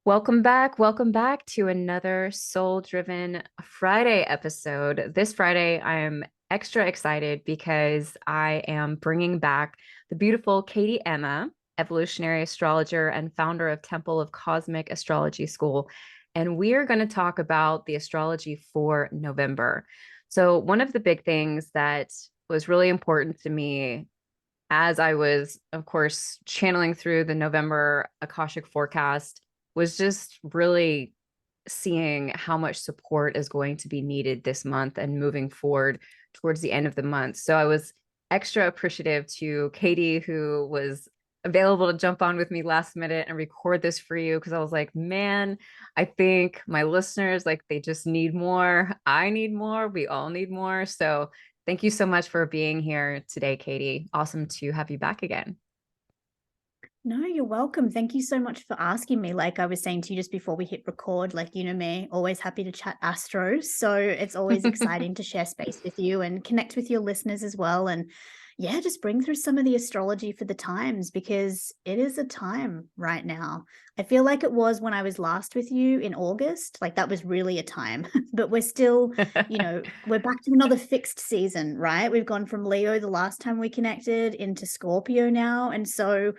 Welcome back to another Soul Driven Friday episode. This Friday, I am extra excited because I am bringing back the beautiful Katie Emma, evolutionary astrologer and founder of Temple of Cosmic Astrology School. And we are going to talk about the astrology for November. So, one of the big things that was really important to me as I was, of course, channeling through the November Akashic forecast was just really seeing how much support is going to be needed this month and moving forward towards the end of the month. So I was extra appreciative to Katie, who was available to jump on with me last minute and record this for you because I was like, man, I think my listeners, like, they just need more. I need more. We all need more. So thank you so much for being here today, Katie. Awesome to have you back again. No, you're welcome. Thank you so much for asking me. Like I was saying to you just before we hit record, like, you know me, always happy to chat astro. So it's always exciting to share space with you and connect with your listeners as well. And yeah, just bring through some of the astrology for the times because it is a time right now. I feel like it was when I was last with you in August. Like that was really a time, but we're still, we're back to another fixed season, right? We've gone from Leo the last time we connected into Scorpio now. And so,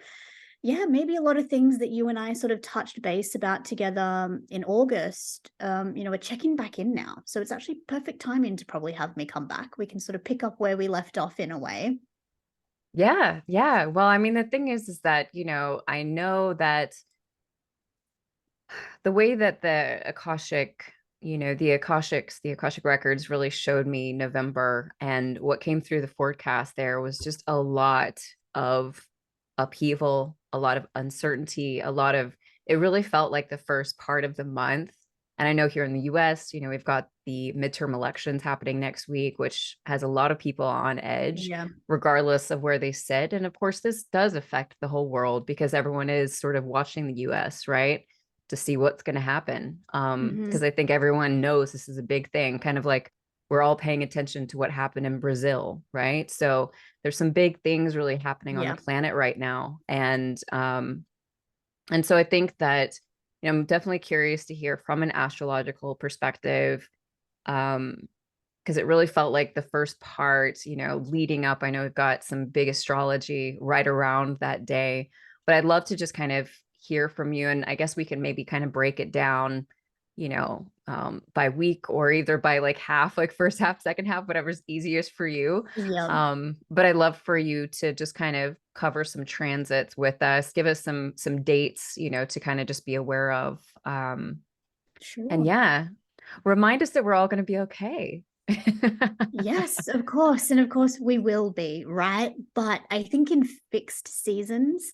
yeah, maybe a lot of things that you and I sort of touched base about together in August, we're checking back in now. So it's actually perfect timing to probably have me come back. We can sort of pick up where we left off in a way. Yeah, yeah. Well, I mean, the thing is that, I know that the way that the Akashic, the Akashic records really showed me November, and what came through the forecast there was just a lot of upheaval, a lot of uncertainty, it really felt like the first part of the month. And I know here in the US, we've got the midterm elections happening next week, which has a lot of people on edge, Yeah. regardless of where they sit. And of course, this does affect the whole world because everyone is sort of watching the US, right? To see what's going to happen. Hmm. Because I think everyone knows this is a big thing, kind of like we're all paying attention to what happened in Brazil, right? So there's some big things really happening on the Yeah. planet right now. And so I think that, I'm definitely curious to hear from an astrological perspective. Because it really felt like the first part, leading up, I know we've got some big astrology right around that day, but I'd love to just kind of hear from you. And I guess we can maybe kind of break it down, by week or either by like half, like first half, second half, whatever's easiest for you. Yeah. But I'd love for you to just kind of cover some transits with us, give us some dates, to kind of just be aware of. And Sure. yeah, remind us that we're all going to be okay. Yes, of course. And of course we will be, right? But I think in fixed seasons,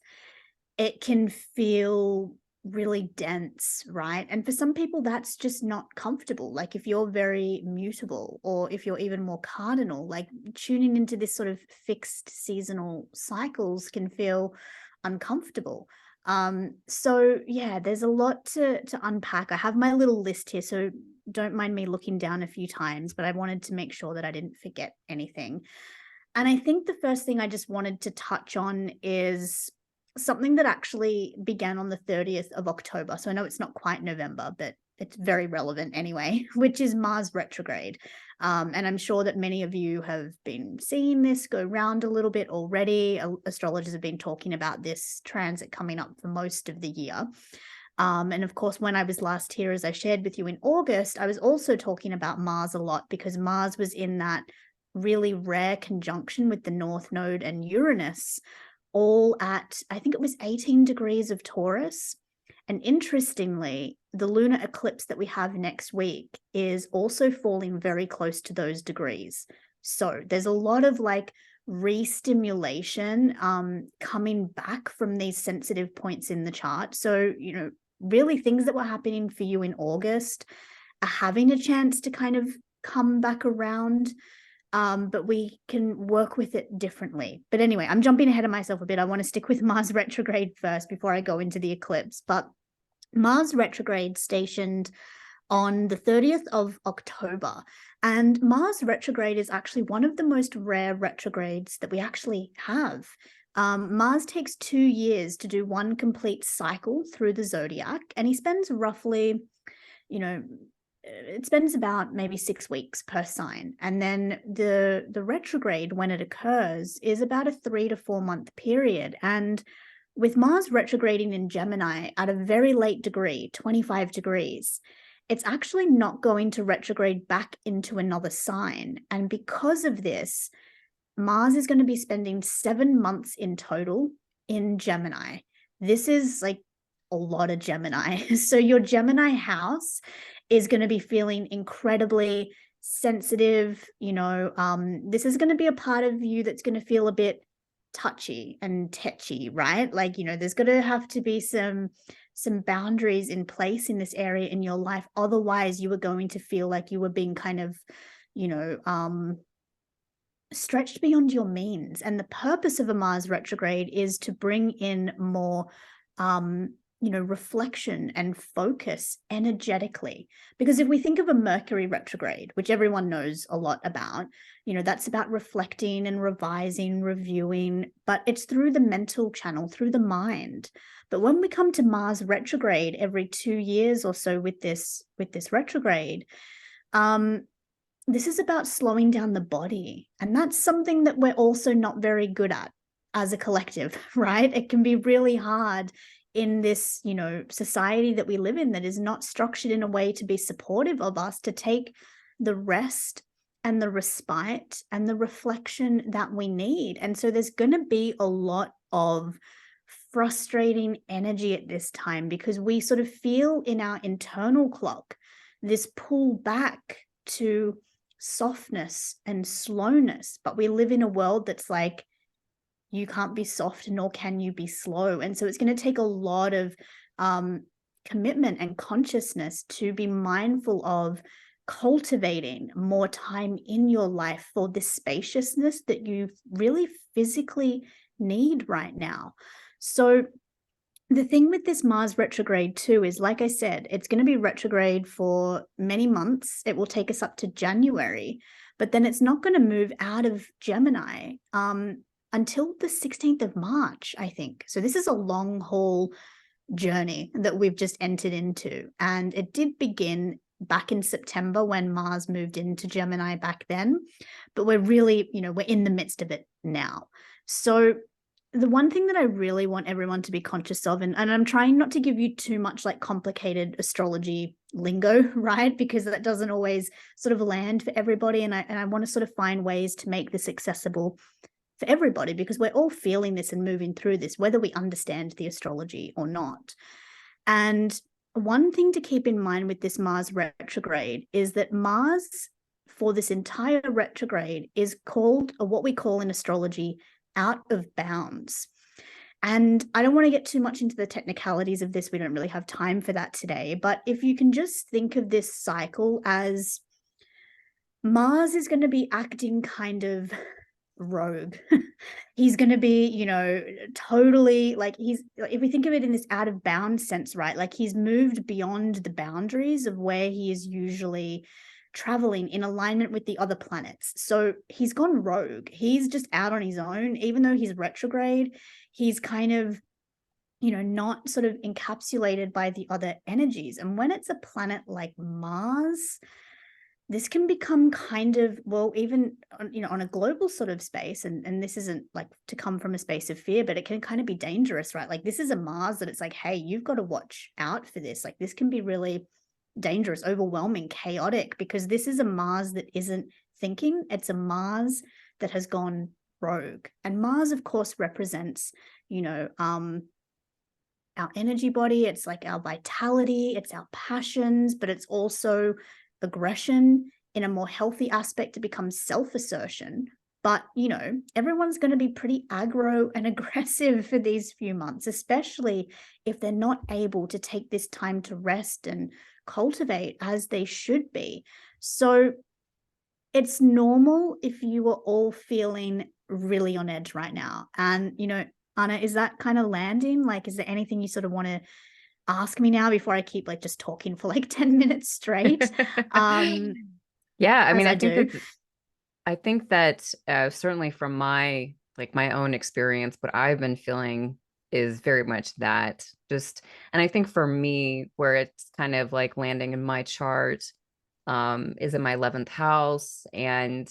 it can feel really dense, right? And for some people, that's just not comfortable. Like if you're very mutable or if you're even more cardinal, like tuning into this sort of fixed seasonal cycles can feel uncomfortable. So yeah, there's a lot to unpack. I have my little list here, so don't mind me looking down a few times, but I wanted to make sure that I didn't forget anything. And I think the first thing I just wanted to touch on is something that actually began on the 30th of October. So I know it's not quite November, but it's very relevant anyway, which is Mars retrograde. And I'm sure that many of you have been seeing this go round a little bit already. Astrologers have been talking about this transit coming up for most of the year. And of course, when I was last here, as I shared with you in August, I was also talking about Mars a lot because Mars was in that really rare conjunction with the North Node and Uranus, all at, I think it was 18 degrees of Taurus. And interestingly, the lunar eclipse that we have next week is also falling very close to those degrees. So there's a lot of like re-stimulation coming back from these sensitive points in the chart. So, really things that were happening for you in August are having a chance to kind of come back around, but we can work with it differently. But anyway, I'm jumping ahead of myself a bit. I want to stick with Mars retrograde first before I go into the eclipse. But Mars retrograde stationed on the 30th of October. And Mars retrograde is actually one of the most rare retrogrades that we actually have. Mars takes 2 years to do one complete cycle through the zodiac, and he spends roughly, you know, it spends about maybe 6 weeks per sign. And then the retrograde, when it occurs, is about a 3 to 4 month period. And with Mars retrograding in Gemini at a very late degree, 25 degrees, it's actually not going to retrograde back into another sign. And because of this, Mars is going to be spending 7 months in total in Gemini. This is like a lot of Gemini. So your Gemini house is going to be feeling incredibly sensitive. This is going to be a part of you that's going to feel a bit touchy and tetchy, right? Like, there's going to have to be some boundaries in place in this area in your life. Otherwise, you are going to feel like you were being kind of, stretched beyond your means. And the purpose of a Mars retrograde is to bring in more reflection and focus energetically. Because if we think of a Mercury retrograde, which everyone knows a lot about, that's about reflecting and revising, reviewing, but it's through the mental channel, through the mind. But when we come to Mars retrograde every 2 years or so with this retrograde, this is about slowing down the body. And that's something that we're also not very good at as a collective, right? It can be really hard in this, society that we live in that is not structured in a way to be supportive of us to take the rest and the respite and the reflection that we need. And so there's going to be a lot of frustrating energy at this time because we sort of feel in our internal clock this pull back to softness and slowness, but we live in a world that's like, you can't be soft nor can you be slow. And so it's going to take a lot of commitment and consciousness to be mindful of cultivating more time in your life for this spaciousness that you really physically need right now. So the thing with this Mars retrograde too is, like I said, it's going to be retrograde for many months. It will take us up to January, but then it's not going to move out of Gemini until the 16th of March, I think. So this is a long haul journey that we've just entered into. And it did begin back in September when Mars moved into Gemini back then, but we're really, we're in the midst of it now. So the one thing that I really want everyone to be conscious of, and I'm trying not to give you too much like complicated astrology lingo, right? Because that doesn't always sort of land for everybody. And I want to sort of find ways to make this accessible for everybody because we're all feeling this and moving through this, whether we understand the astrology or not. And one thing to keep in mind with this Mars retrograde is that Mars for this entire retrograde is called, or what we call in astrology, out of bounds. And I don't want to get too much into the technicalities of this. We don't really have time for that today. But if you can just think of this cycle as Mars is going to be acting kind of rogue. He's going to be, totally like if we think of it in this out of bounds sense, right? Like he's moved beyond the boundaries of where he is usually traveling in alignment with the other planets. So he's gone rogue. He's just out on his own. Even though he's retrograde, he's kind of, not sort of encapsulated by the other energies. And when it's a planet like Mars, this can become kind of, well, even on a global sort of space, and this isn't like to come from a space of fear, but it can kind of be dangerous, right? Like this is a Mars that it's like, hey, you've got to watch out for this. Like this can be really dangerous, overwhelming, chaotic, because this is a Mars that isn't thinking. It's a Mars that has gone rogue. And Mars, of course, represents, our energy body. It's like our vitality, it's our passions, but it's also aggression in a more healthy aspect to become self-assertion. But, everyone's going to be pretty aggro and aggressive for these few months, especially if they're not able to take this time to rest and cultivate as they should be. So it's normal if you are all feeling really on edge right now. And, Anna, is that kind of landing? Like, is there anything you sort of want to ask me now before I keep like just talking for like 10 minutes straight? Yeah, I mean, I think I think that certainly from my like my own experience, what I've been feeling is very much that just, and I think for me, where it's kind of like landing in my chart, is in my 11th house. And,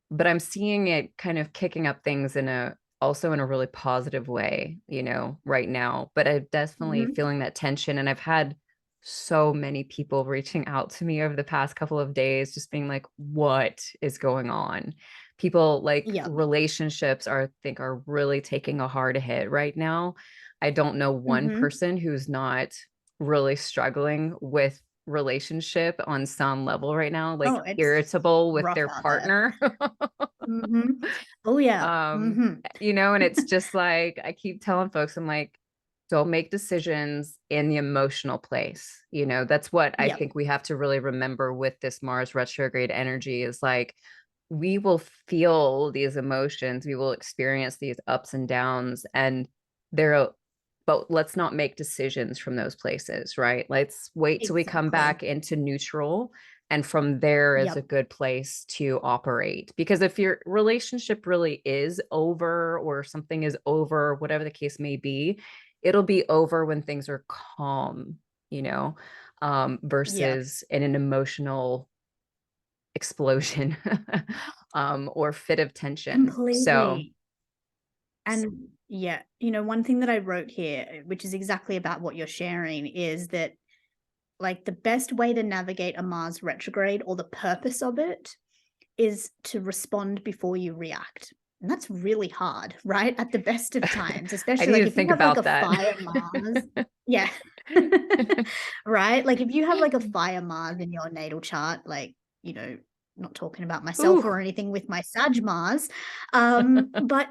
but I'm seeing it kind of kicking up things in a, also in a really positive way, you know, right now. But I'm definitely Mhm. feeling that tension. And I've had so many people reaching out to me over the past couple of days, just being like, what is going on? People like Yep. relationships are, I think, are really taking a hard hit right now. I don't know one Mhm. person who's not really struggling with relationship on some level right now, like Oh, it's irritable with rough their out there. partner. Mhm. Oh, yeah. um Mhm. you know, and it's just like I keep telling folks, I'm like, don't make decisions in the emotional place. You know, that's what I Yep. think we have to really remember with this Mars retrograde energy is like, we will feel these emotions, we will experience these ups and downs, and there, but let's not make decisions from those places, right? Let's wait till we come Exactly. back into neutral, and from there is a Yep. good place to operate. Because if your relationship really is over, or something is over, whatever the case may be, it'll be over when things are calm, you know, Yeah. versus in an emotional explosion, or fit of tension. So, Completely. And yeah, one thing that I wrote here, which is exactly about what you're sharing, is that like the best way to navigate a Mars retrograde, or the purpose of it, is to respond before you react. And that's really hard, right? At the best of times, I especially need like to if you think have like about a that. fire Mars. Yeah. Right? Like if you have like a fire Mars in your natal chart, like, not talking about myself Ooh. or anything with my Sag Mars. But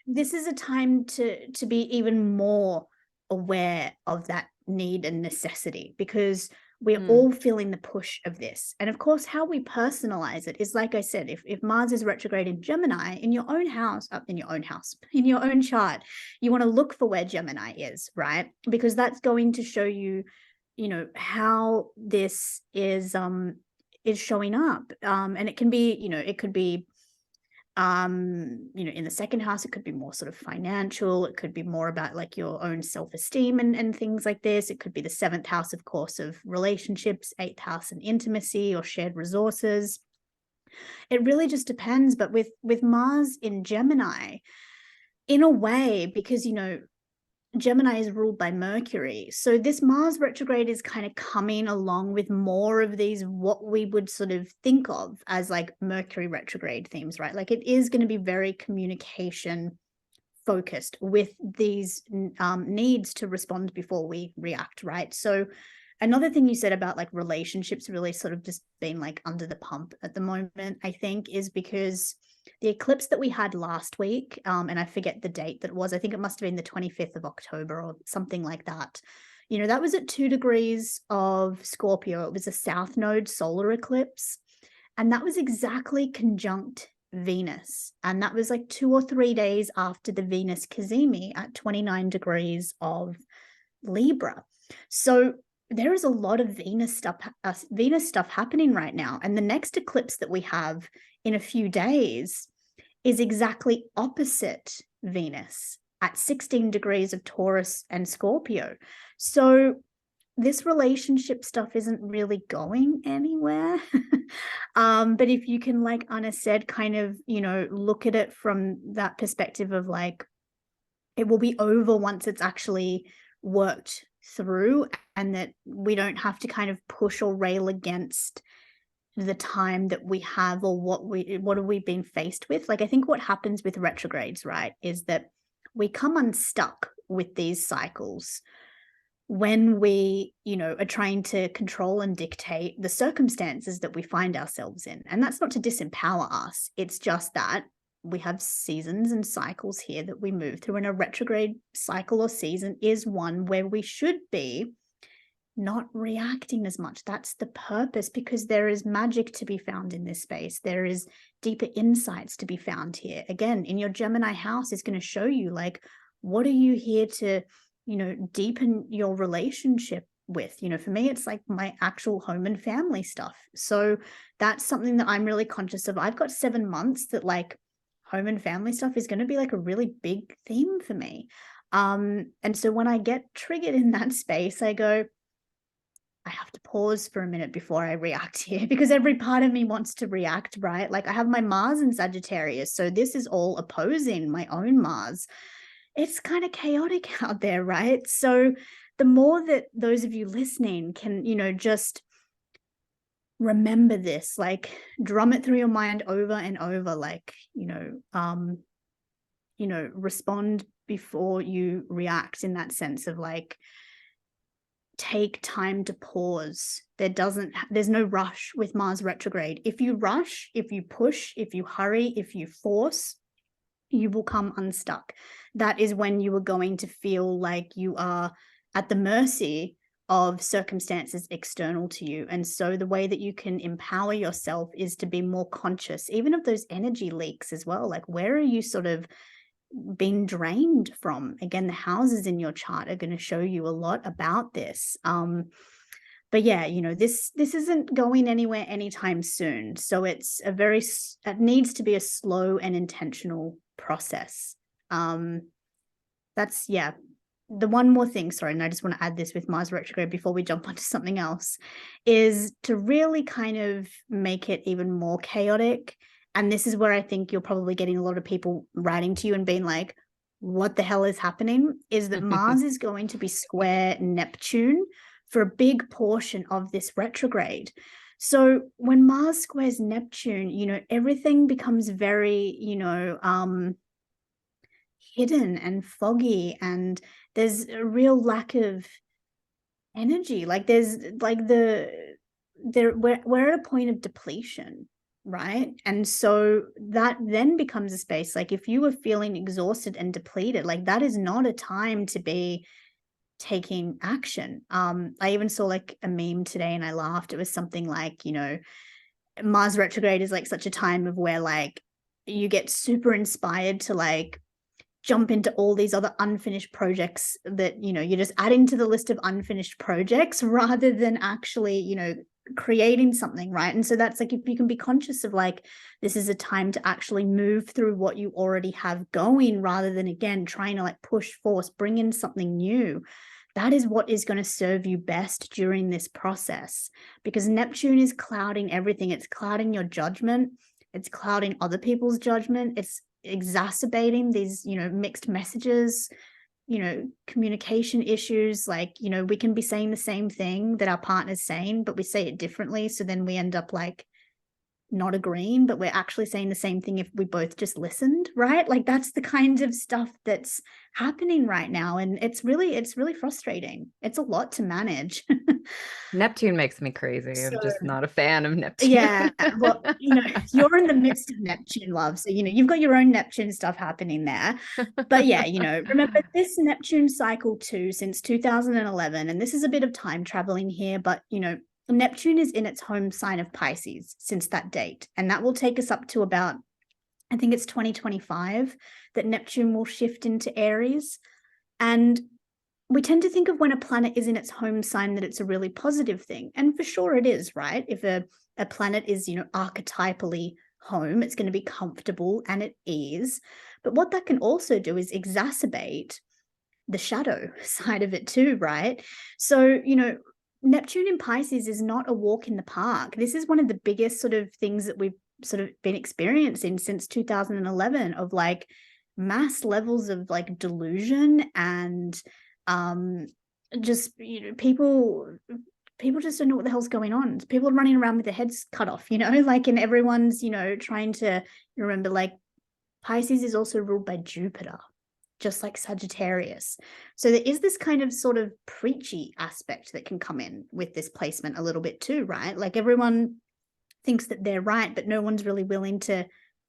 this is a time to be even more aware of that need and necessity, because we're Mm, all feeling the push of this. And of course, how we personalize it is, like I said, if Mars is retrograde in Gemini, in your own house, up in your own house, in your own chart, you want to look for where Gemini is, right? Because that's going to show you, how this is showing up. And it can be, it could be in the second house, it could be more sort of financial, it could be more about like your own self-esteem and things like this. It could be the seventh house, of course, of relationships, eighth house and intimacy or shared resources. It really just depends. But with Mars in Gemini, in a way, because Gemini is ruled by Mercury. So this Mars retrograde is kind of coming along with more of these, what we would sort of think of as like Mercury retrograde themes, right? Like it is going to be very communication focused with these needs to respond before we react, right? So another thing you said about like relationships really sort of just being like under the pump at the moment, I think, is because the eclipse that we had last week, and I forget the date that it was, I think it must have been the 25th of October or something like that. That was at 2 degrees of Scorpio. It was a south node solar eclipse. And that was exactly conjunct Venus. And that was like 2 or 3 days after the Venus Cazimi at 29 degrees of Libra. So there is a lot of Venus stuff happening right now. And the next eclipse that we have in a few days is exactly opposite Venus at 16 degrees of Taurus and Scorpio. So this relationship stuff isn't really going anywhere. But if you can, like Anna said, kind of, look at it from that perspective of like, it will be over once it's actually worked through, and that we don't have to kind of push or rail against the time that we have, or what have we been faced with. Like I think what happens with retrogrades, right, is that we come unstuck with these cycles when we, are trying to control and dictate the circumstances that we find ourselves in. And that's not to disempower us. It's just that we have seasons and cycles here that we move through, and a retrograde cycle or season is one where we should be not reacting as much. That's the purpose, because there is magic to be found in this space. There is deeper insights to be found here. Again, in your Gemini house is going to show you like, what are you here to, deepen your relationship with? For me, it's like my actual home and family stuff. So that's something that I'm really conscious of. I've got 7 months that like home and family stuff is going to be like a really big theme for me. And so when I get triggered in that space, I go, I have to pause for a minute before I react here, because every part of me wants to react, right? Like I have my Mars in Sagittarius, so this is all opposing my own Mars. It's kind of chaotic out there, right? So the more that those of you listening can, just remember this, like drum it through your mind over and over, like, respond before you react, in that sense of like, take time to pause. There's no rush with Mars retrograde. If you rush, if you push, if you hurry, if you force, you will come unstuck. That is when you are going to feel like you are at the mercy of circumstances external to you. And so the way that you can empower yourself is to be more conscious, even of those energy leaks as well. Like, where are you sort of been drained from? Again, the houses in your chart are going to show you a lot about this. But yeah, this isn't going anywhere anytime soon. So it needs to be a slow and intentional process. That's, yeah. The one more thing, sorry, and I just want to add this with Mars retrograde before we jump onto something else, is to really kind of make it even more chaotic. And this is where I think you're probably getting a lot of people writing to you and being like, what the hell is happening? Is that Mars is going to be square Neptune for a big portion of this retrograde. So when Mars squares Neptune, everything becomes very, hidden and foggy, and there's a real lack of energy. Like there's like we're at a point of depletion, right? And so that then becomes a space, like if you were feeling exhausted and depleted, like that is not a time to be taking action. I even saw like a meme today and I laughed. It was something like, Mars retrograde is like such a time of where like you get super inspired to like jump into all these other unfinished projects that, you're just adding to the list of unfinished projects rather than actually, creating something, right? And so that's like, if you can be conscious of like, this is a time to actually move through what you already have going, rather than, again, trying to like push, force, bring in something new. That is what is going to serve you best during this process, because Neptune is clouding everything. It's clouding your judgment. It's clouding other people's judgment. It's exacerbating these, mixed messages, communication issues. Like, we can be saying the same thing that our partner's saying, but we say it differently. So then we end up like not agreeing, but we're actually saying the same thing if we both just listened, right? Like that's the kind of stuff that's happening right now. And it's really frustrating. It's a lot to manage. Neptune makes me crazy. So I'm just not a fan of Neptune. yeah, well, you're in the midst of Neptune, love. So, you've got your own Neptune stuff happening there. But yeah, remember this Neptune cycle too, since 2011. And this is a bit of time traveling here, but, Neptune is in its home sign of Pisces since that date. And that will take us up to about, I think it's 2025 that Neptune will shift into Aries. And we tend to think of when a planet is in its home sign that it's a really positive thing. And for sure it is, right? If a planet is, archetypally home, it's going to be comfortable, and it is. But what that can also do is exacerbate the shadow side of it too, right? So, Neptune in Pisces is not a walk in the park. This is one of the biggest sort of things that we've sort of been experiencing since 2011, of like mass levels of like delusion and just people just don't know what the hell's going on. People are running around with their heads cut off, like, and everyone's trying to remember, like, Pisces is also ruled by Jupiter, just like Sagittarius. So there is this kind of sort of preachy aspect that can come in with this placement a little bit too, right? Like everyone thinks that they're right, but no one's really willing to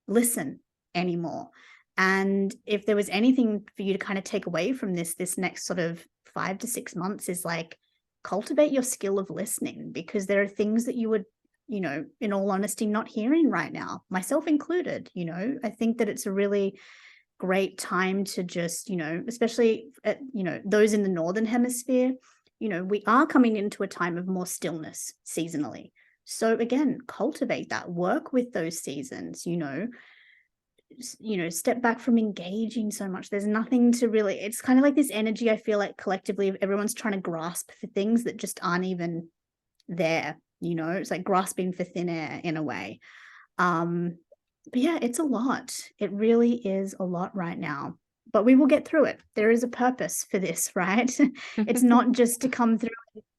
listen anymore. And if there was anything for you to kind of take away from this next sort of 5 to 6 months, is like, cultivate your skill of listening, because there are things that you would, in all honesty, not hearing right now, myself included. I think that it's a really great time to just, especially at, those in the Northern Hemisphere, we are coming into a time of more stillness seasonally. So again, cultivate that, work with those seasons, step back from engaging so much. There's nothing to really, it's kind of like this energy, I feel like collectively everyone's trying to grasp for things that just aren't even there. It's like grasping for thin air in a way. But yeah, it's a lot. It really is a lot right now, but we will get through it. There is a purpose for this, right? It's not just to come through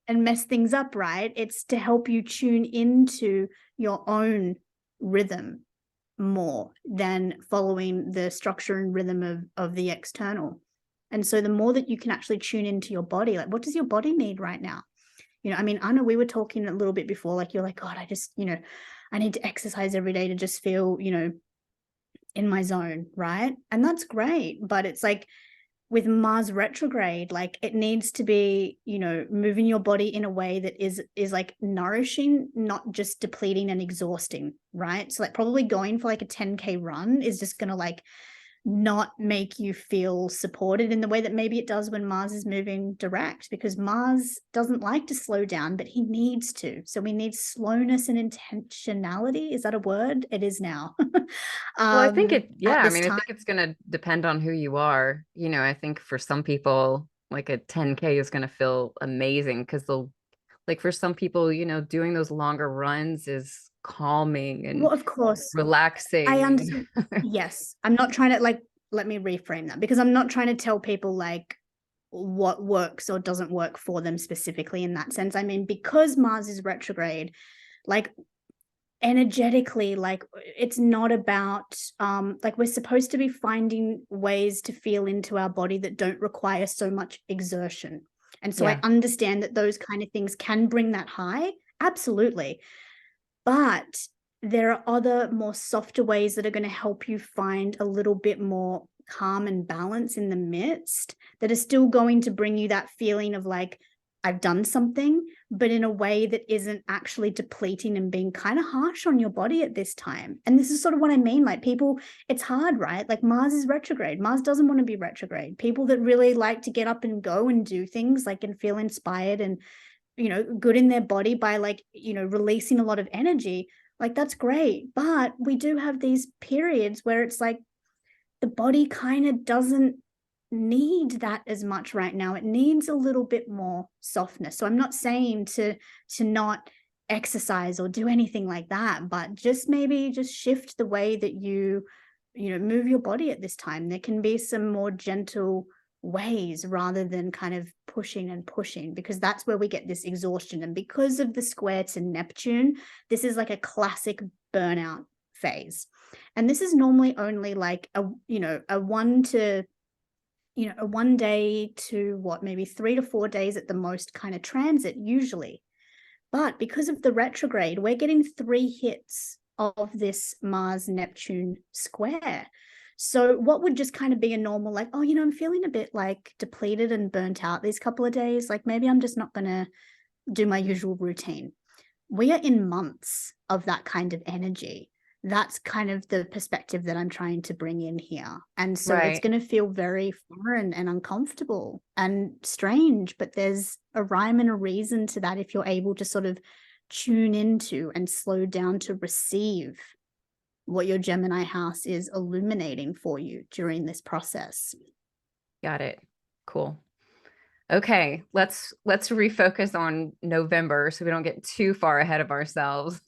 and mess things up, right? It's to help you tune into your own rhythm more than following the structure and rhythm of the external. And so the more that you can actually tune into your body, like what does your body need right now? I mean, Anna, we were talking a little bit before, like you're like, God, I just, I need to exercise every day to just feel, in my zone, right? And that's great. But it's like with Mars retrograde, like it needs to be, moving your body in a way that is like nourishing, not just depleting and exhausting, right? So like probably going for like a 10K run is just going to like not make you feel supported in the way that maybe it does when Mars is moving direct, because Mars doesn't like to slow down, but he needs to. So we need slowness and intentionality. Is that a word? It is now. Well, I think At I this mean, I time. think it's going to depend on who you are. I think for some people, like a 10K is going to feel amazing because like for some people, doing those longer runs is calming and Well, of course, I relaxing. understand. Yes, I'm not trying to like, let me reframe that, because I'm not trying to tell people like what works or doesn't work for them specifically in that sense. I mean, because Mars is retrograde, like energetically, like it's not about like we're supposed to be finding ways to feel into our body that don't require so much exertion. And so I Yeah. understand that those kind of things can bring that high, absolutely, but there are other more softer ways that are going to help you find a little bit more calm and balance in the midst, that are still going to bring you that feeling of like, I've done something, but in a way that isn't actually depleting and being kind of harsh on your body at this time. And this is sort of what I mean. Like people, it's hard, right? Like Mars is retrograde. Mars doesn't want to be retrograde. People that really like to get up and go and do things like and feel inspired and good in their body by like, releasing a lot of energy, like that's great. But we do have these periods where it's like the body kind of doesn't need that as much right now. It needs a little bit more softness. So I'm not saying to not exercise or do anything like that, but just maybe just shift the way that you move your body at this time. There can be some more gentle ways rather than kind of pushing and pushing, because that's where we get this exhaustion. And because of the square to Neptune, this is like a classic burnout phase. And this is normally only like a 1 day to what, maybe 3 to 4 days at the most kind of transit usually. But because of the retrograde, we're getting 3 hits of this Mars Neptune square. So what would just kind of be a normal, like, oh, I'm feeling a bit like depleted and burnt out these couple of days. Like maybe I'm just not going to do my usual routine. We are in months of that kind of energy. That's kind of the perspective that I'm trying to bring in here. And so it's Right. going to feel very foreign and uncomfortable and strange, but there's a rhyme and a reason to that if you're able to sort of tune into and slow down to receive what your Gemini house is illuminating for you during this process. Got it. Cool. Okay, let's refocus on November so we don't get too far ahead of ourselves.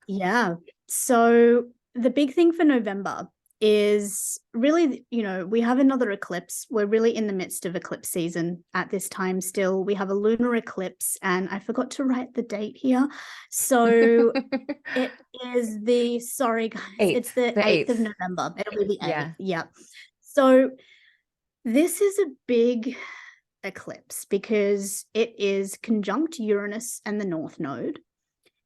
Yeah. So the big thing for November is really, we have another eclipse. We're really in the midst of eclipse season at this time still. We have a lunar eclipse, and I forgot to write the date here. So it is sorry guys, it's Eighth, the the 8th of eighth. November. It'll be the 8th. Yeah. Yeah. So this is a big eclipse because it is conjunct Uranus and the North Node.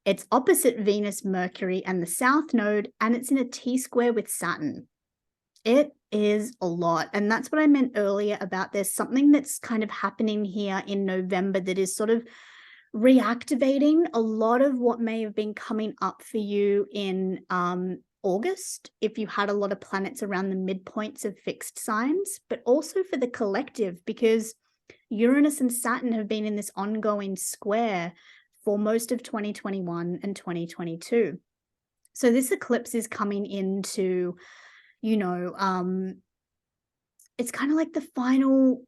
It's opposite Venus, Mercury, and the South Node, and it's in a T-square with Saturn. It is a lot. And that's what I meant earlier about there's something that's kind of happening here in November that is sort of reactivating a lot of what may have been coming up for you in August, if you had a lot of planets around the midpoints of fixed signs, but also for the collective, because Uranus and Saturn have been in this ongoing square for most of 2021 and 2022. So this eclipse is coming into, you know, it's kind of like the final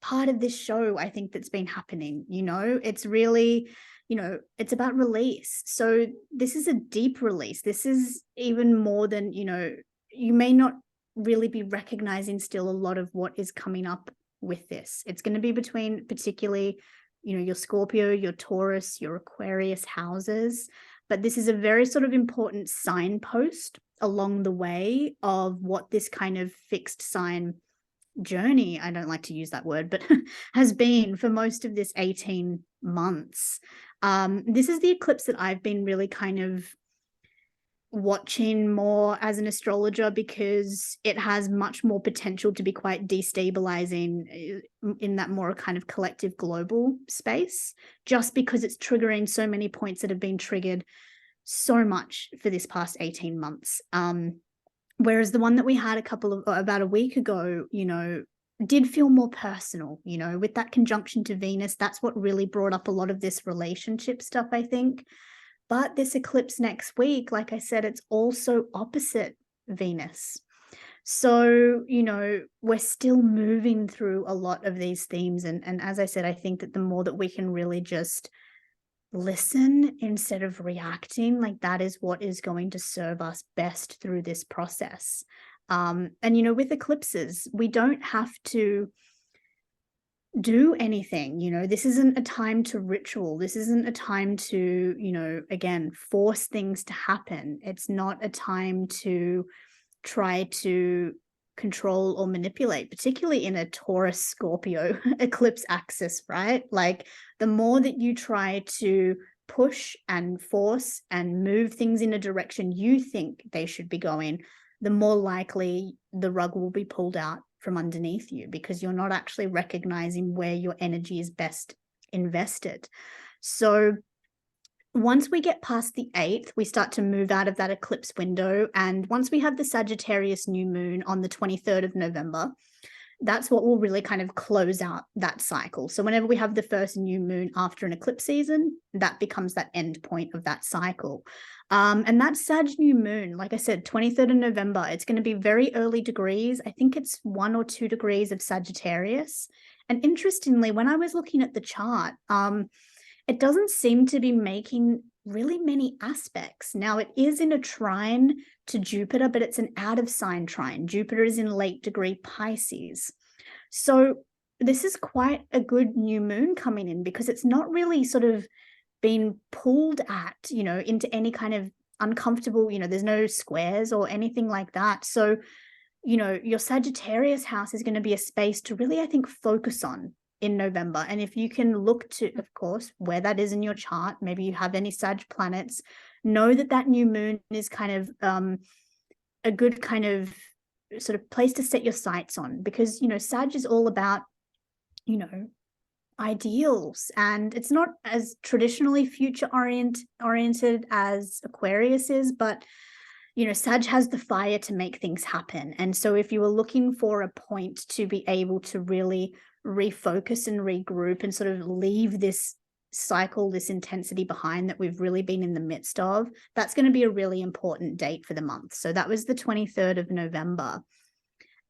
part of this show, I think, that's been happening. It's really, it's about release. So this is a deep release. This is even more than, you may not really be recognizing still a lot of what is coming up with this. It's going to be between particularly, your Scorpio, your Taurus, your Aquarius houses. But this is a very sort of important signpost along the way of what this kind of fixed sign journey, I don't like to use that word, but has been for most of this 18 months. This is the eclipse that I've been really kind of watching more as an astrologer, because it has much more potential to be quite destabilizing in that more kind of collective global space, just because it's triggering so many points that have been triggered so much for this past 18 months. Whereas the one that we had about a week ago, did feel more personal, with that conjunction to Venus. That's what really brought up a lot of this relationship stuff, I think. But this eclipse next week, like I said, it's also opposite Venus. So, we're still moving through a lot of these themes. And as I said, I think that the more that we can really just listen instead of reacting, like that is what is going to serve us best through this process. And with eclipses, we don't have to do anything. This isn't a time to ritual. This isn't a time to, again, force things to happen. It's not a time to try to control or manipulate, particularly in a Taurus Scorpio eclipse axis, right? Like the more that you try to push and force and move things in a direction you think they should be going, the more likely the rug will be pulled out from underneath you, because you're not actually recognizing where your energy is best invested. So once we get past the 8th, we start to move out of that eclipse window. And once we have the Sagittarius new moon on the 23rd of November, that's what will really kind of close out that cycle. So whenever we have the first new moon after an eclipse season, that becomes that end point of that cycle. And that Sag new moon, like I said, 23rd of November, it's going to be very early degrees. I think it's 1 or 2 degrees of Sagittarius. And interestingly, when I was looking at the chart, it doesn't seem to be making really many aspects. Now, it is in a trine to Jupiter, but it's an out of sign trine. Jupiter is in late degree Pisces. So this is quite a good new moon coming in, because it's not really sort of being pulled at, into any kind of uncomfortable, there's no squares or anything like that. So, your Sagittarius house is going to be a space to really, I think, focus on in November. And if you can look to, of course, where that is in your chart, maybe you have any Sag planets, know that that new moon is kind of a good kind of sort of place to set your sights on, because, Sag is all about, ideals, and it's not as traditionally future oriented as Aquarius is, but Sag has the fire to make things happen. And so if you were looking for a point to be able to really refocus and regroup and sort of leave this cycle, this intensity behind that we've really been in the midst of, that's going to be a really important date for the month. So that was the 23rd of November.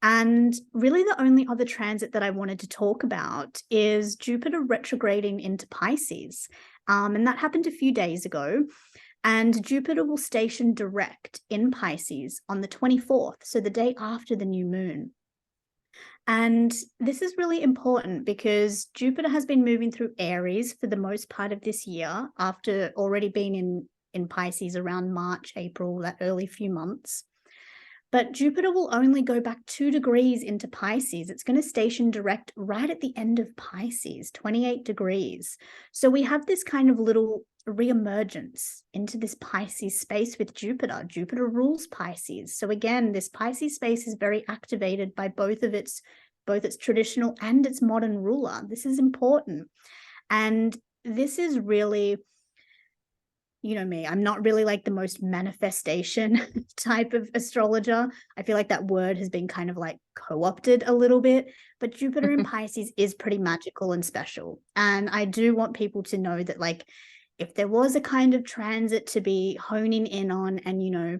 And really the only other transit that I wanted to talk about is Jupiter retrograding into Pisces. And that happened a few days ago. And Jupiter will station direct in Pisces on the 24th, so the day after the new moon. And this is really important because Jupiter has been moving through Aries for the most part of this year, after already being in Pisces around March, April, that early few months. But Jupiter will only go back 2 degrees into Pisces. It's going to station direct right at the end of Pisces, 28 degrees. So we have this kind of little reemergence into this Pisces space with Jupiter. Jupiter rules Pisces. So again, this Pisces space is very activated by both its traditional and its modern ruler. This is important. And this is really, me, I'm not really like the most manifestation type of astrologer. I feel like that word has been kind of like co-opted a little bit, but Jupiter in Pisces is pretty magical and special. And I do want people to know that, like, if there was a kind of transit to be honing in on and, you know,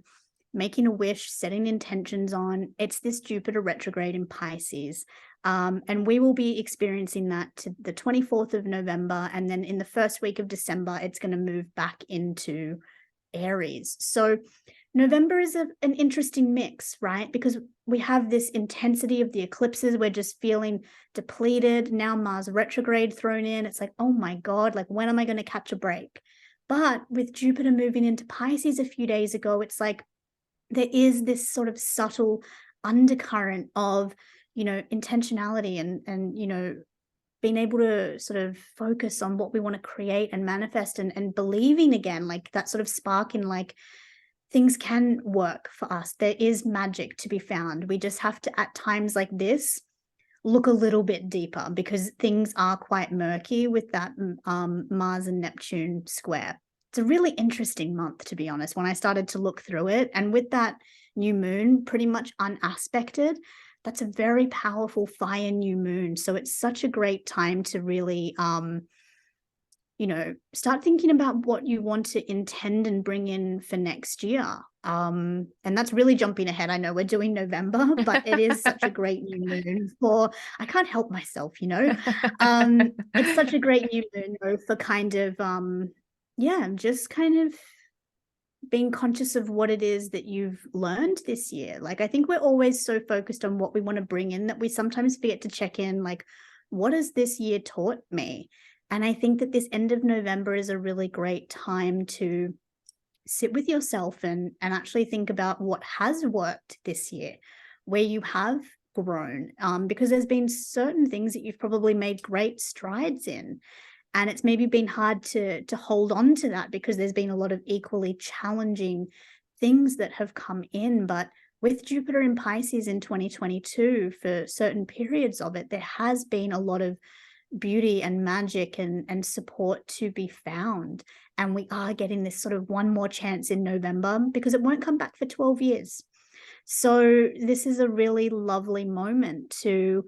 making a wish, setting intentions on, it's this Jupiter retrograde in Pisces. And we will be experiencing that to the 24th of November. And then in the first week of December, it's going to move back into Aries. So November is an interesting mix, right? Because we have this intensity of the eclipses. We're just feeling depleted. Now Mars retrograde thrown in. It's like, oh my God, like when am I going to catch a break? But with Jupiter moving into Pisces a few days ago, it's like there is this sort of subtle undercurrent of, you know, intentionality and you know, being able to sort of focus on what we want to create and manifest and believing again, like that sort of spark in like things can work for us. There is magic to be found. We just have to, at times like this, look a little bit deeper because things are quite murky with that Mars and Neptune square. It's a really interesting month, to be honest, when I started to look through it. And with that new moon pretty much unaspected, that's a very powerful fire new moon. So it's such a great time to really, you know, start thinking about what you want to intend and bring in for next year. And that's really jumping ahead. I know we're doing November, but it is such a great new moon for, I can't help myself, you know. It's such a great new moon though, for kind of yeah, just kind of being conscious of what it is that you've learned this year. Like I think we're always so focused on what we want to bring in that we sometimes forget to check in, like, what has this year taught me? And I think that this end of November is a really great time to sit with yourself and actually think about what has worked this year, where you have grown, because there's been certain things that you've probably made great strides in. And it's maybe been hard to hold on to that because there's been a lot of equally challenging things that have come in. But with Jupiter in Pisces in 2022, for certain periods of it, there has been a lot of beauty and magic and support to be found. And we are getting this sort of one more chance in November because it won't come back for 12 years. So this is a really lovely moment to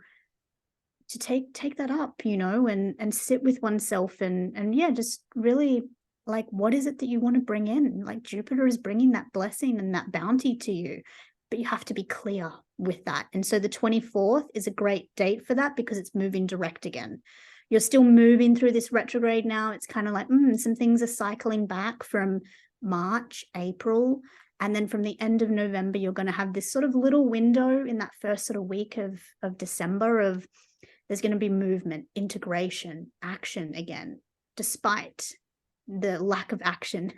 take that up, you know, and sit with oneself and yeah, just really like, what is it that you want to bring in? Like Jupiter is bringing that blessing and that bounty to you, but you have to be clear with that. And so the 24th is a great date for that because it's moving direct again. You're still moving through this retrograde now. It's kind of like some things are cycling back from March, April, and then from the end of November, you're going to have this sort of little window in that first sort of week of December of there's going to be movement, integration, action again, despite the lack of action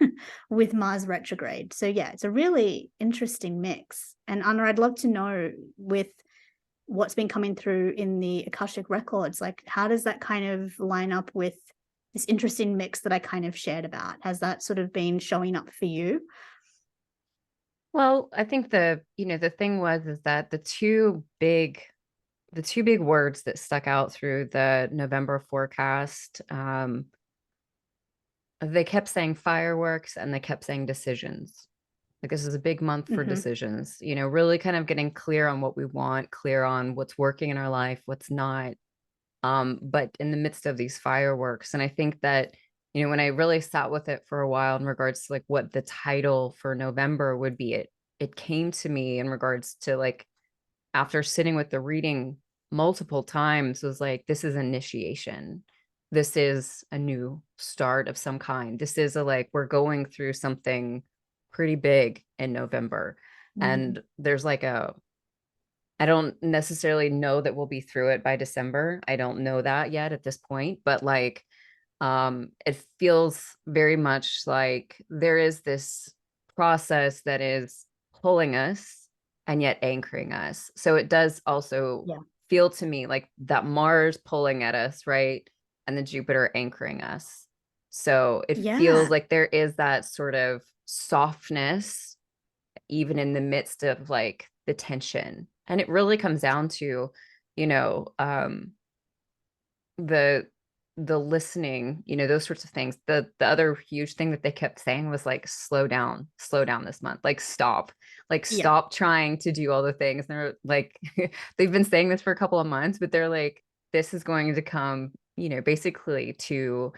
with Mars retrograde. So yeah, it's a really interesting mix. And Anna, I'd love to know with what's been coming through in the Akashic records, like how does that kind of line up with this interesting mix that I kind of shared about? Has that sort of been showing up for you? Well, I think the thing is that the two big words that stuck out through the November forecast, they kept saying fireworks and they kept saying decisions. Like this is a big month for decisions, you know, really kind of getting clear on what we want, clear on what's working in our life, what's not. But in the midst of these fireworks. And I think that, you know, when I really sat with it for a while in regards to like what the title for November would be, it came to me in regards to like after sitting with the reading multiple times was like, this is initiation. This is a new start of some kind. This is a like, we're going through something pretty big in November. And there's like I don't necessarily know that we'll be through it by December. I don't know that yet at this point, but like it feels very much like there is this process that is pulling us and yet anchoring us. So it does also feel to me like that Mars pulling at us, right? And the Jupiter anchoring us. So it feels Yeah. like there is that sort of softness, even in the midst of like the tension. And it really comes down to, you know, the listening, you know, those sorts of things. The other huge thing that they kept saying was like slow down this month, like Yeah. stop trying to do all the things. And they're like they've been saying this for a couple of months, but they're like, this is going to come, you know, basically to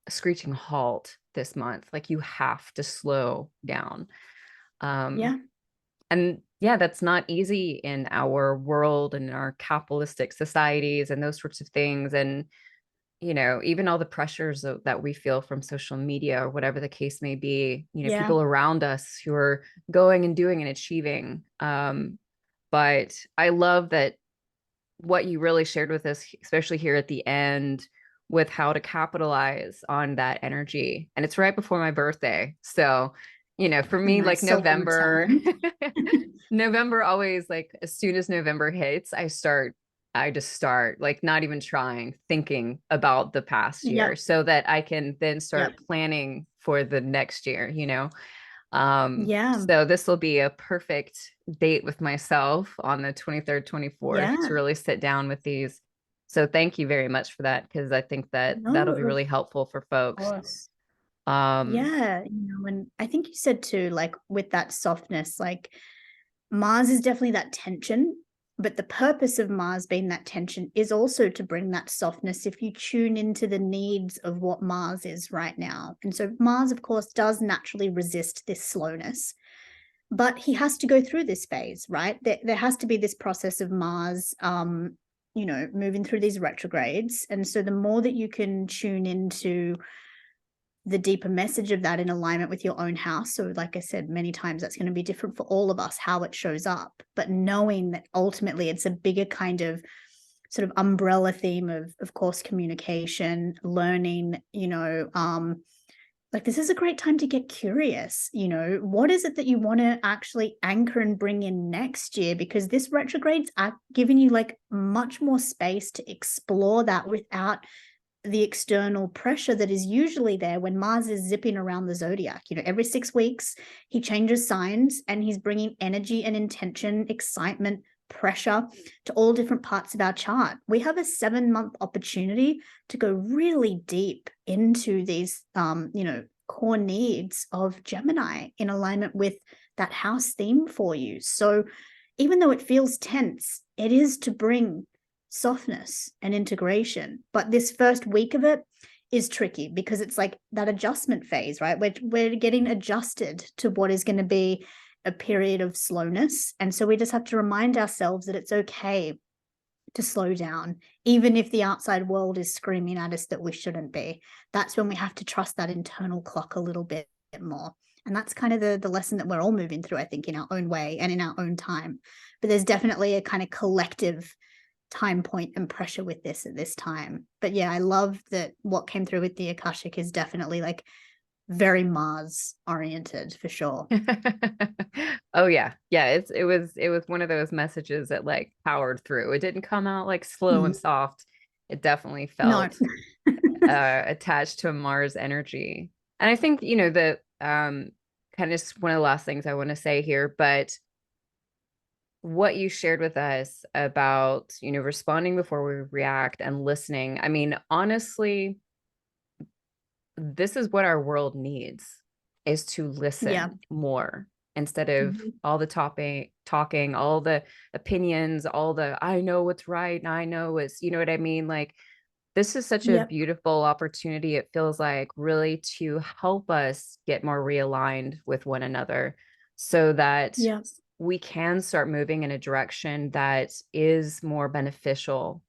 a screeching halt this month. Like you have to slow down. Um, Yeah. and yeah, that's not easy in our world and in our capitalistic societies and those sorts of things. And, you know, even all the pressures that we feel from social media or whatever the case may be, you know, Yeah. people around us who are going and doing and achieving. But I love that what you really shared with us, especially here at the end, with how to capitalize on that energy. And it's right before my birthday. So, you know, for me, like Nice solar November, return. November always like as soon as November hits, I just start like not even trying, thinking about the past year Yep. so that I can then Yep. start planning for the next year, you know? Yeah. So this will be a perfect date with myself on the 23rd, 24th Yeah. to really sit down with these. So thank you very much for that, because I think that No, that'll be of really helpful for folks. course. Um, Yeah. And I think you said too, like with that softness, like Mars is definitely that tension, but the purpose of Mars being that tension is also to bring that softness if you tune into the needs of what Mars is right now. And so Mars, of course, does naturally resist this slowness, but he has to go through this phase, right? There has to be this process of Mars, moving through these retrogrades. And so the more that you can tune into the deeper message of that in alignment with your own house. So, like I said, many times that's going to be different for all of us, how it shows up. But knowing that ultimately it's a bigger kind of sort of umbrella theme of course, communication, learning, like this is a great time to get curious. What is it that you want to actually anchor and bring in next year? Because this retrograde's giving you like much more space to explore that without the external pressure that is usually there when Mars is zipping around the zodiac. Every 6 weeks, he changes signs and he's bringing energy and intention, excitement, pressure to all different parts of our chart. We have a 7-month opportunity to go really deep into these, core needs of Gemini in alignment with that house theme for you. So even though it feels tense, it is to bring softness and integration. But this first week of it is tricky because it's like that adjustment phase, right? We're getting adjusted to what is going to be a period of slowness. And so we just have to remind ourselves that it's okay to slow down, even if the outside world is screaming at us that we shouldn't be. That's when we have to trust that internal clock a little bit more. And that's kind of the lesson that we're all moving through, I think, in our own way and in our own time. But there's definitely a kind of collective time point and pressure with this at this time. But yeah, I love that what came through with the Akashic is definitely like very Mars oriented for sure. oh yeah. Yeah, it was one of those messages that like powered through. It didn't come out like slow and Mhm. soft. It definitely No. felt attached to a Mars energy. And I think, you know, the kind of one of the last things I want to say here, but what you shared with us about, you know, responding before we react and listening. I mean, honestly, this is what our world needs, is to Yeah. listen more instead of Mhm. all the talking, all the opinions, all the I know what's right and I know what's, you know what I mean? Like this is such a Yep. beautiful opportunity, it feels like, really to help us get more realigned with one another so that Yep. we can start moving in a direction that is more beneficial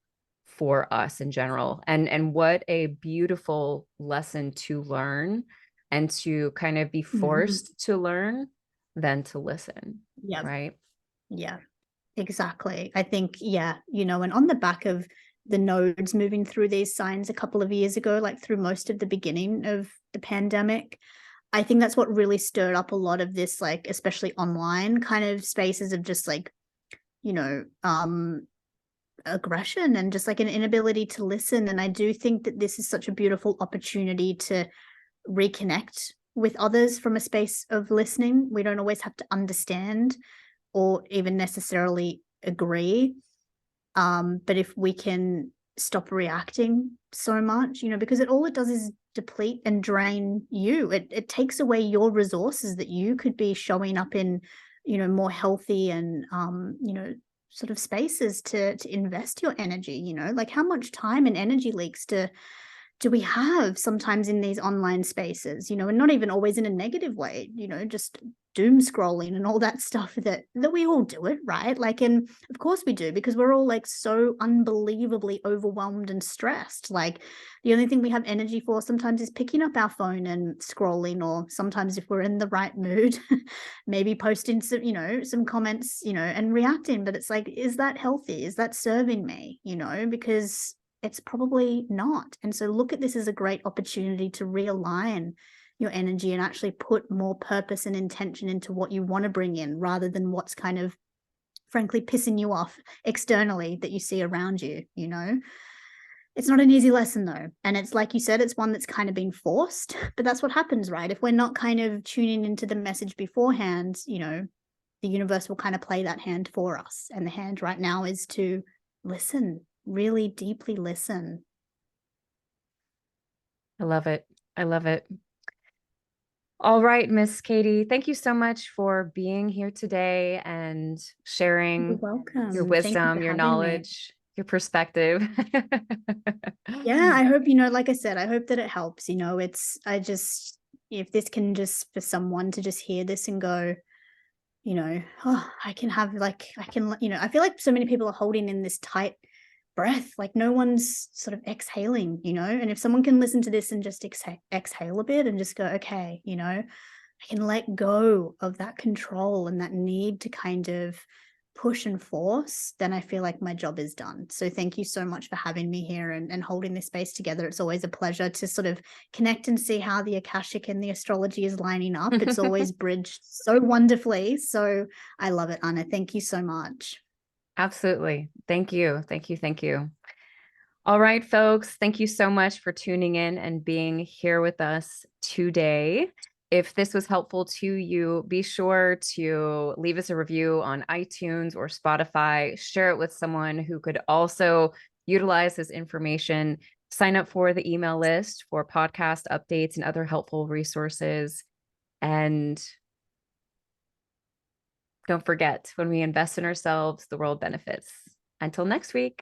for us in general. And what a beautiful lesson to learn and to kind of be Mhm. forced to learn than to listen, Yep. right? Yeah. Exactly. I think, yeah, and on the back of the nodes moving through these signs a couple of years ago, like through most of the beginning of the pandemic, I think that's what really stirred up a lot of this, like, especially online kind of spaces of just like, you know, um, aggression and just like an inability to listen. And I do think that this is such a beautiful opportunity to reconnect with others from a space of listening. We don't always have to understand or even necessarily agree. But if we can stop reacting so much, because it does is deplete and drain you. It takes away your resources that you could be showing up in, more healthy and sort of spaces to invest your energy, like how much time and energy leaks do we have sometimes in these online spaces, you know, and not even always in a negative way, you know, just doom scrolling and all that stuff that we all do it, right? Like, and of course we do, because we're all like so unbelievably overwhelmed and stressed. Like, the only thing we have energy for sometimes is picking up our phone and scrolling, or sometimes if we're in the right mood, maybe posting some, you know, some comments, you know, and reacting. But it's like, is that healthy? Is that serving me? You know, because it's probably not. And so look at this as a great opportunity to realign your energy and actually put more purpose and intention into what you want to bring in, rather than what's kind of frankly pissing you off externally that you see around you, you know. It's not an easy lesson though, and it's like you said, it's one that's kind of been forced, but that's what happens, right? If we're not kind of tuning into the message beforehand, you know, the universe will kind of play that hand for us, and the hand right now is to listen, really deeply listen. I love it. I love it. All right, Miss Katie, thank you so much for being here today and You're sharing your welcome. Thank you wisdom, for your having me. knowledge, your perspective. Yeah, I hope, you know, like I said, I hope that it helps. You know, it's, I just, if this can just, for someone to just hear this and go, you know, oh, I can have like, I can, you know, I feel like so many people are holding in this tight breath, like no one's sort of exhaling, you know. And if someone can listen to this and just exhale a bit and just go, okay, you know, I can let go of that control and that need to kind of push and force, then I feel like my job is done. So thank you so much for having me here and holding this space together. It's always a pleasure to sort of connect and see how the Akashic and the astrology is lining up. It's always bridged so wonderfully. So I love it, Anna. Thank you so much. Absolutely. Thank you. Thank you. Thank you. All right, folks. Thank you so much for tuning in and being here with us today. If this was helpful to you, be sure to leave us a review on iTunes or Spotify. Share it with someone who could also utilize this information. Sign up for the email list for podcast updates and other helpful resources. And don't forget, when we invest in ourselves, the world benefits. Until next week.